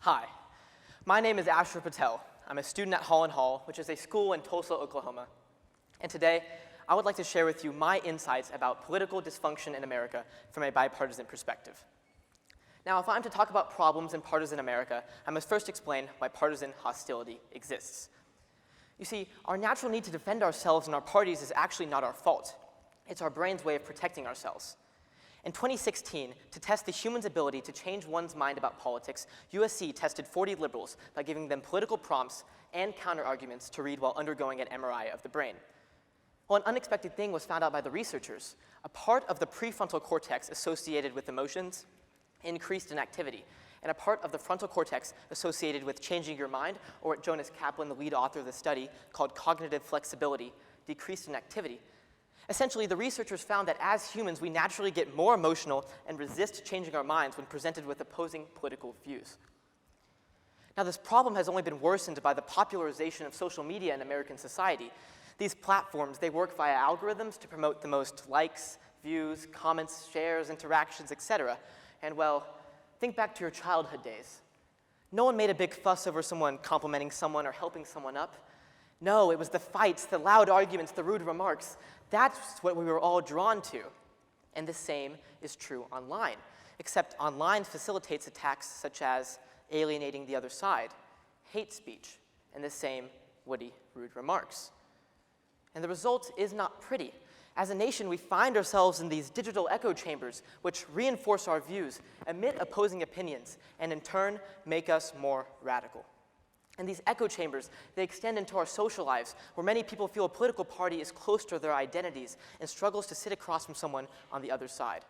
Hi, my name is Patel. I'm a student at Holland Hall, which is a school in Tulsa, Oklahoma. And today, I would like to share with you my insights about political dysfunction in America from a bipartisan perspective. Now, if I'm to talk about problems in partisan America, I must first explain why partisan hostility exists. You see, our natural need to defend ourselves and our parties is actually not our fault. It's our brain's way of protecting ourselves. In 2016, to test the human's ability to change one's mind about politics, USC tested 40 liberals by giving them political prompts and counter-arguments to read while undergoing an MRI of the brain. Well, an unexpected thing was found out by the researchers. A part of the prefrontal cortex associated with emotions increased in activity, and a part of the frontal cortex associated with changing your mind, or what Jonas Kaplan, the lead author of the study, called cognitive flexibility, decreased in activity. Essentially, the researchers found that as humans, we naturally get more emotional and resist changing our minds when presented with opposing political views. Now, this problem has only been worsened by the popularization of social media in American society. These platforms, they work via algorithms to promote the most likes, views, comments, shares, interactions, etc. And well, think back to your childhood days. No one made a big fuss over someone complimenting someone or helping someone up. No, it was the fights, the loud arguments, the rude remarks. That's what we were all drawn to. And the same is true online, except online facilitates attacks such as alienating the other side, hate speech, and the same witty, rude remarks. And the result is not pretty. As a nation, we find ourselves in these digital echo chambers which reinforce our views, emit opposing opinions, and in turn make us more radical. And these echo chambers, they extend into our social lives, where many people feel a political party is close to their identities and struggles to sit across from someone on the other side.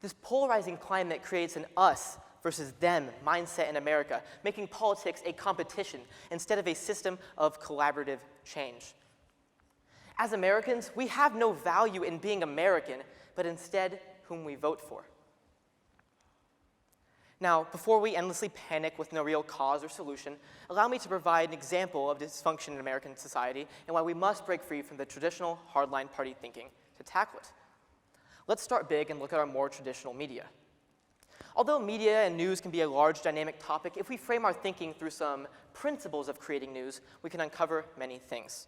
This polarizing climate creates an us versus them mindset in America, making politics a competition instead of a system of collaborative change. As Americans, we have no value in being American, but instead whom we vote for. Now, before we endlessly panic with no real cause or solution, allow me to provide an example of dysfunction in American society and why we must break free from the traditional hardline party thinking to tackle it. Let's start big and look at our more traditional media. Although media and news can be a large dynamic topic, if we frame our thinking through some principles of creating news, we can uncover many things.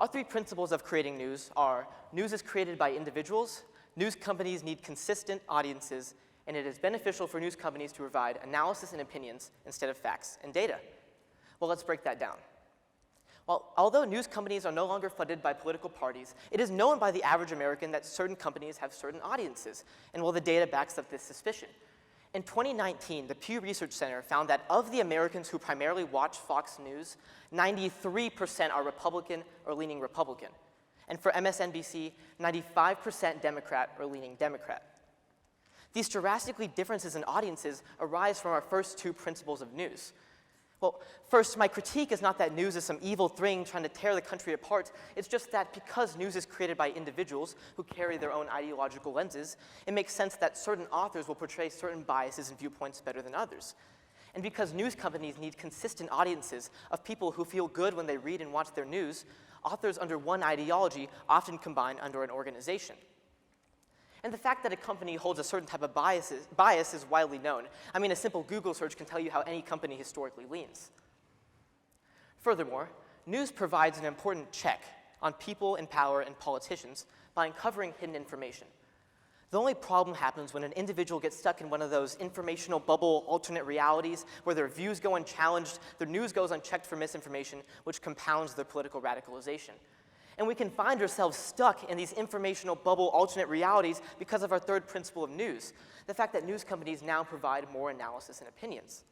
Our three principles of creating news are: news is created by individuals, news companies need consistent audiences, and it is beneficial for news companies to provide analysis and opinions instead of facts and data. Well, let's break that down. Well, although news companies are no longer funded by political parties, it is known by the average American that certain companies have certain audiences, and well, the data backs up this suspicion. In 2019, the Pew Research Center found that of the Americans who primarily watch Fox News, 93% are Republican or leaning Republican. And for MSNBC, 95% Democrat or leaning Democrat. These drastically differences in audiences arise from our first two principles of news. Well, first, my critique is not that news is some evil thing trying to tear the country apart. It's just that because news is created by individuals who carry their own ideological lenses, it makes sense that certain authors will portray certain biases and viewpoints better than others. And because news companies need consistent audiences of people who feel good when they read and watch their news, authors under one ideology often combine under an organization. And the fact that a company holds a certain type of bias is widely known. I mean, a simple Google search can tell you how any company historically leans. Furthermore, news provides an important check on people in power and politicians by uncovering hidden information. The only problem happens when an individual gets stuck in one of those informational bubble alternate realities where their views go unchallenged, their news goes unchecked for misinformation, which compounds their political radicalization. And we can find ourselves stuck in these informational bubble alternate realities because of our third principle of news, the fact that news companies now provide more analysis and opinions.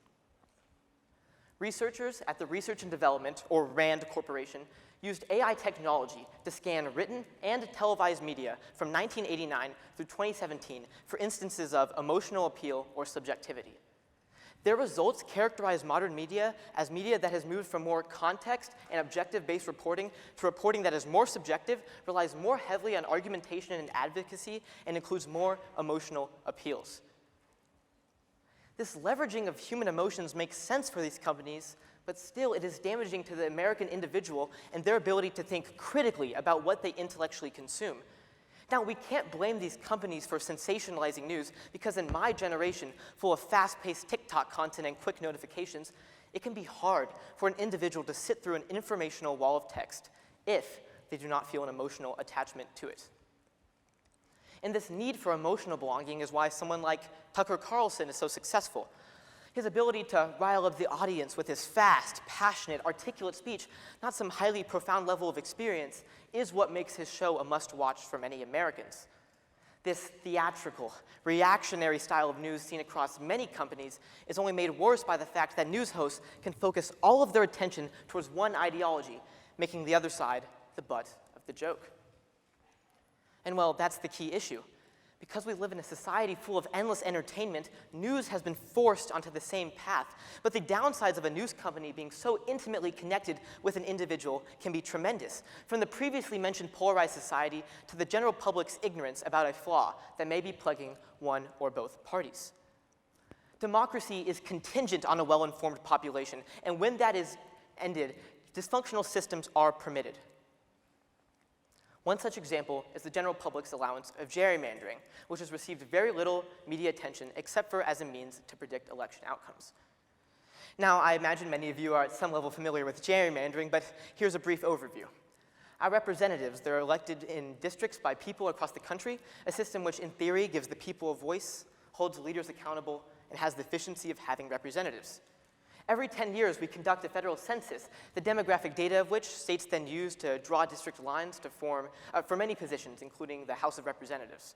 Researchers at the Research and Development, or RAND Corporation, used AI technology to scan written and televised media from 1989 through 2017 for instances of emotional appeal or subjectivity. Their results characterize modern media as media that has moved from more context and objective-based reporting to reporting that is more subjective, relies more heavily on argumentation and advocacy, and includes more emotional appeals. This leveraging of human emotions makes sense for these companies, but still it is damaging to the American individual and their ability to think critically about what they intellectually consume. Now, we can't blame these companies for sensationalizing news because in my generation, full of fast-paced TikTok content and quick notifications, it can be hard for an individual to sit through an informational wall of text if they do not feel an emotional attachment to it. And this need for emotional belonging is why someone like Tucker Carlson is so successful. His ability to rile up the audience with his fast, passionate, articulate speech, not some highly profound level of experience, is what makes his show a must-watch for many Americans. This theatrical, reactionary style of news seen across many companies is only made worse by the fact that news hosts can focus all of their attention towards one ideology, making the other side the butt of the joke. And well, that's the key issue. Because we live in a society full of endless entertainment, news has been forced onto the same path. But the downsides of a news company being so intimately connected with an individual can be tremendous, from the previously mentioned polarized society to the general public's ignorance about a flaw that may be plaguing one or both parties. Democracy is contingent on a well-informed population, and when that is ended, dysfunctional systems are permitted. One such example is the general public's allowance of gerrymandering, which has received very little media attention except for as a means to predict election outcomes. Now, I imagine many of you are at some level familiar with gerrymandering, but here's a brief overview. Our representatives, they're elected in districts by people across the country, a system which in theory gives the people a voice, holds leaders accountable, and has the efficiency of having representatives. Every 10 years, we conduct a federal census, the demographic data of which states then use to draw district lines to form for many positions, including the House of Representatives.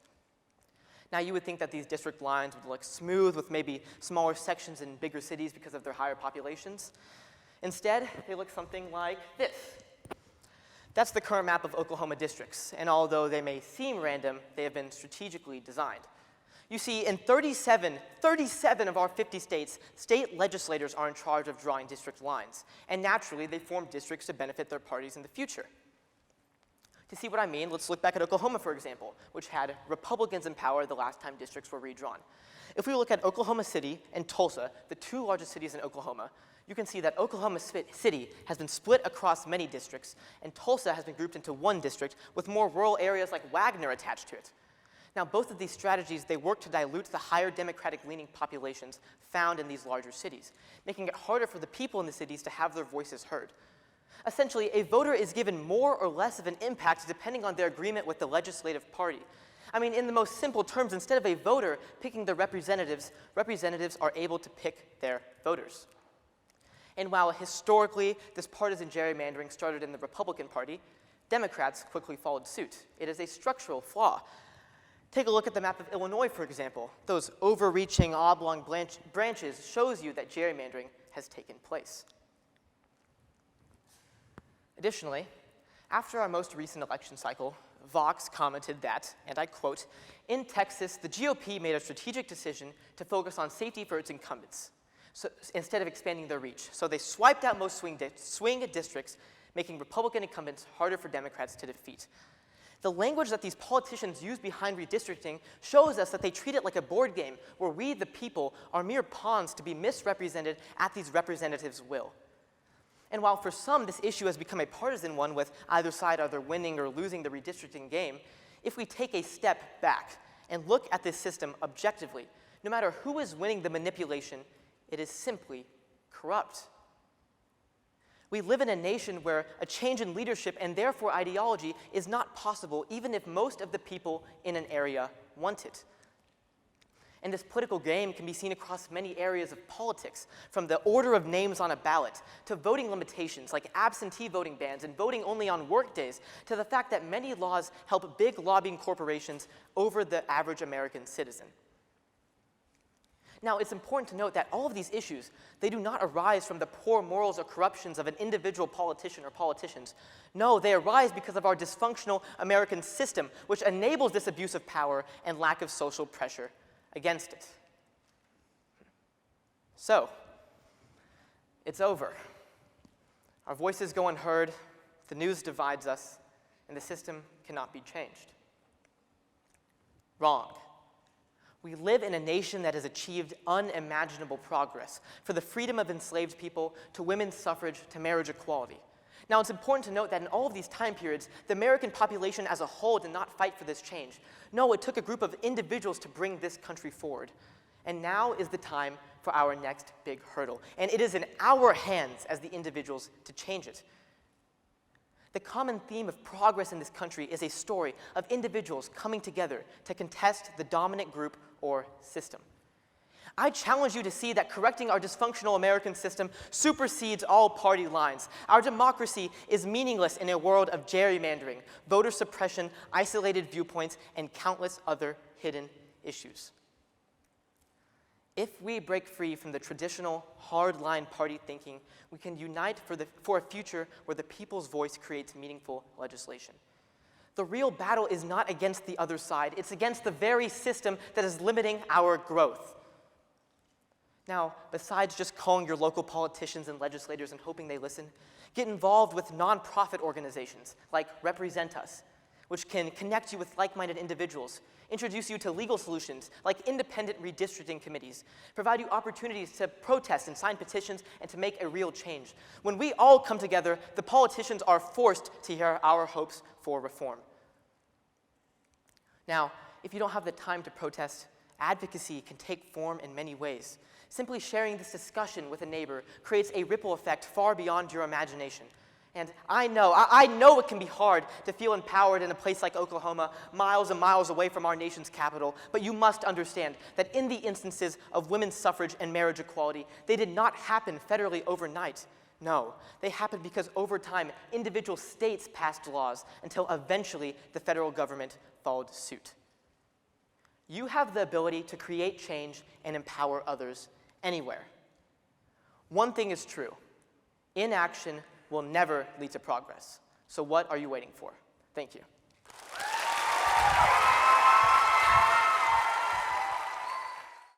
Now, you would think that these district lines would look smooth with maybe smaller sections in bigger cities because of their higher populations. Instead, they look something like this. That's the current map of Oklahoma districts, and although they may seem random, they have been strategically designed. You see, in 37 of our 50 states, state legislators are in charge of drawing district lines, and naturally, they form districts to benefit their parties in the future. To see what I mean, let's look back at Oklahoma, for example, which had Republicans in power the last time districts were redrawn. If we look at Oklahoma City and Tulsa, the two largest cities in Oklahoma, you can see that Oklahoma City has been split across many districts, and Tulsa has been grouped into one district with more rural areas like Wagner attached to it. Now, both of these strategies, they work to dilute the higher Democratic-leaning populations found in these larger cities, making it harder for the people in the cities to have their voices heard. Essentially, a voter is given more or less of an impact depending on their agreement with the legislative party. I mean, in the most simple terms, instead of a voter picking their representatives, representatives are able to pick their voters. And while historically this partisan gerrymandering started in the Republican Party, Democrats quickly followed suit. It is a structural flaw. Take a look at the map of Illinois, for example. Those overreaching oblong branches shows you that gerrymandering has taken place. Additionally, after our most recent election cycle, Vox commented that, and I quote, "In Texas, the GOP made a strategic decision to focus on safety for its incumbents, instead of expanding their reach. So they swiped out most swing districts, making Republican incumbents harder for Democrats to defeat." The language that these politicians use behind redistricting shows us that they treat it like a board game where we, the people, are mere pawns to be misrepresented at these representatives' will. And while for some this issue has become a partisan one with either side either winning or losing the redistricting game, if we take a step back and look at this system objectively, no matter who is winning the manipulation, it is simply corrupt. We live in a nation where a change in leadership and therefore ideology is not possible even if most of the people in an area want it. And this political game can be seen across many areas of politics, from the order of names on a ballot, to voting limitations like absentee voting bans and voting only on work days, to the fact that many laws help big lobbying corporations over the average American citizen. Now, it's important to note that all of these issues, they do not arise from the poor morals or corruptions of an individual politician or politicians. No, they arise because of our dysfunctional American system, which enables this abuse of power and lack of social pressure against it. So, it's over. Our voices go unheard, the news divides us, and the system cannot be changed. Wrong. We live in a nation that has achieved unimaginable progress, from the freedom of enslaved people to women's suffrage to marriage equality. Now, it's important to note that in all of these time periods, the American population as a whole did not fight for this change. No, it took a group of individuals to bring this country forward. And now is the time for our next big hurdle. And it is in our hands as the individuals to change it. The common theme of progress in this country is a story of individuals coming together to contest the dominant group or system. I challenge you to see that correcting our dysfunctional American system supersedes all party lines. Our democracy is meaningless in a world of gerrymandering, voter suppression, isolated viewpoints, and countless other hidden issues. If we break free from the traditional hard-line party thinking, we can unite for a future where the people's voice creates meaningful legislation. The real battle is not against the other side, it's against the very system that is limiting our growth. Now, besides just calling your local politicians and legislators and hoping they listen, get involved with nonprofit organizations like Represent Us, which can connect you with like-minded individuals, introduce you to legal solutions like independent redistricting committees, provide you opportunities to protest and sign petitions and to make a real change. When we all come together, the politicians are forced to hear our hopes for reform. Now, if you don't have the time to protest, advocacy can take form in many ways. Simply sharing this discussion with a neighbor creates a ripple effect far beyond your imagination. And I know it can be hard to feel empowered in a place like Oklahoma, miles and miles away from our nation's capital, but you must understand that in the instances of women's suffrage and marriage equality, they did not happen federally overnight. No, they happened because over time, individual states passed laws until eventually the federal government followed suit. You have the ability to create change and empower others anywhere. One thing is true: inaction will never lead to progress. So what are you waiting for? Thank you.